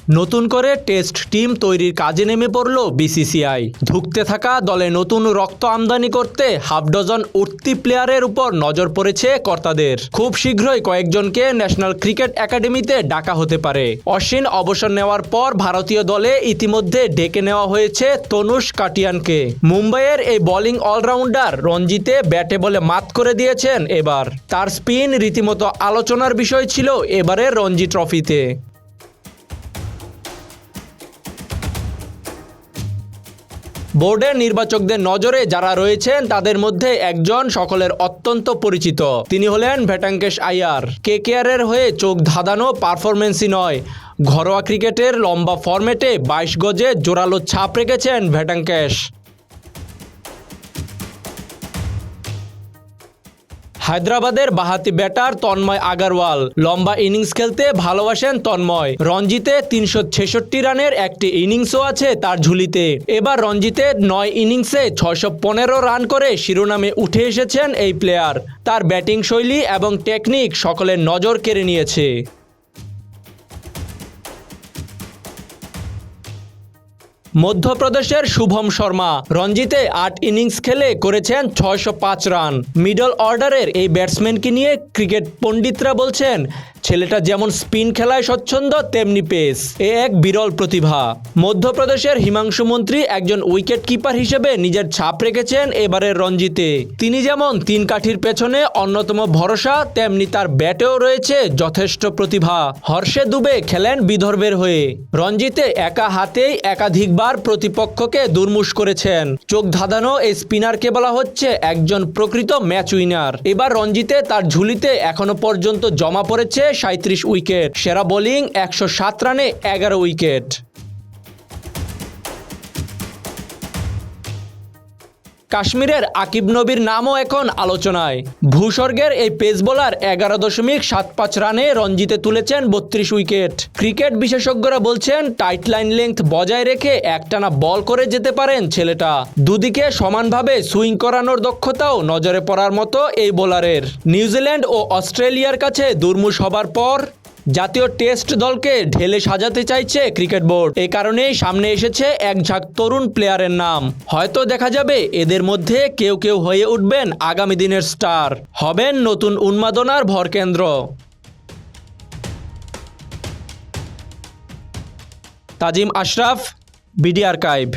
নতুন করে test team তৈরির কাজে নেমে পড়ল বিসিসিআই। ধুঁকতে থাকা দলে নতুন রক্ত আমদানি করতে হাফ ডজন উঠতি প্লেয়ারের উপর নজর পড়েছে কর্তাদের। খুব শীঘ্রই কয়েকজনকে ন্যাশনাল ক্রিকেট একাডেমিতে ডাকা হতে পারে। অশ্বিন অবসর নেওয়ার পর ভারতীয় দলে ইতিমধ্যে ডেকে নেওয়া হয়েছে তনুষ কাটিয়ানকে। মুম্বাইয়ের এই বোলিং অলরাউন্ডার রঞ্জিতে ব্যাটে বলে মাত করে দিয়েছেন এবার। তার স্পিন রীতিমতো আলোচনার বিষয় ছিল এবারের রঞ্জি ট্রফিতে। বোর্ডের নির্বাচকদের নজরে যারা রয়েছেন তাদের মধ্যে একজন সকলের অত্যন্ত পরিচিত। তিনি হলেন ভেঙ্কটেশ আয়ার। কেকেআরের হয়ে চোখ ধাঁধানো পারফরম্যান্সই নয়, ঘরোয়া ক্রিকেটের লম্বা ফরম্যাটে 22 গজে জোরালো ছাপ রেখেছেন ভেঙ্কটেশ। হায়দ্রাবাদের বাঁহাতি ব্যাটার তন্ময় আগরওয়াল লম্বা ইনিংস খেলতে ভালোবাসেন তন্ময়। রঞ্জিতে 366 রানের একটি ইনিংসও আছে তার ঝুলিতে। এবার রঞ্জিতে 9 ইনিংসে 615 রান করে শিরোনামে উঠে এসেছেন এই প্লেয়ার। তার ব্যাটিং শৈলী এবং টেকনিক সকলের নজর কেড়ে নিয়েছে। মধ্যপ্রদেশের শুভম শর্মা রঞ্জিতে 8 ইনিংস খেলে করেছেন 605 রান। মিডল অর্ডারের এই ব্যাটসম্যানকে নিয়ে ক্রিকেট পণ্ডিতরা বলছেন, ছেলেটা যেমন স্পিন খেলায় স্বচ্ছন্দ তেমনি পেস, এ এক বিরল প্রতিভা। মধ্যপ্রদেশের হিমাংশু মন্ত্রী একজন উইকেট কিপার হিসেবে নিজের ছাপ রেখেছেন এবারের রঞ্জিতে। তিনি যেমন 3 কাঠির পেছনে অন্যতম ভরসা, তেমনি তার ব্যাটেও রয়েছে যথেষ্ট প্রতিভা। হর্ষে দুবে খেলেন বিদর্ভের হয়ে। রঞ্জিতে একা হাতেই একাধিকবার প্রতিপক্ষকে দুর্মুশ করেছেন। চোখ ধাঁধানো এই স্পিনারকে বলা হচ্ছে একজন প্রকৃত ম্যাচ উইনার। এবার রঞ্জিতে তার ঝুলিতে এখনো পর্যন্ত জমা পড়েছে 37 উইকেট। সেরা বোলিং 107 রানে 11 উইকেট। কাশ্মীরের আকিব নবীর নামও এখন আলোচনায়। ভূস্বর্গের এই পেস বোলার 11.75 রানে রঞ্জিতে তুলেছেন 32 উইকেট। ক্রিকেট বিশেষজ্ঞরা বলছেন টাইট লাইন লেংথ বজায় রেখে একটানা বল করে যেতে পারেন ছেলেটা। দুদিকে সমানভাবে সুইং করানোর দক্ষতাও নজরে পড়ার মতো এই বোলারের। নিউজিল্যান্ড ও অস্ট্রেলিয়ার কাছে দুর্মুশ হবার পর জাতীয় টেস্ট দলকে ঢেলে সাজাতে চাইছে ক্রিকেট বোর্ড। এই কারণেই সামনে এসেছে এক ঝাঁক তরুণ প্লেয়ারের নাম। হয়তো দেখা যাবে এদের মধ্যে কেউ কেউ হয়ে উঠবেন আগামী দিনের স্টার, হবেন নতুন উন্মাদনার ভরকেন্দ্র। তাজিম আশরাফ, বিডি আর্কাইভ।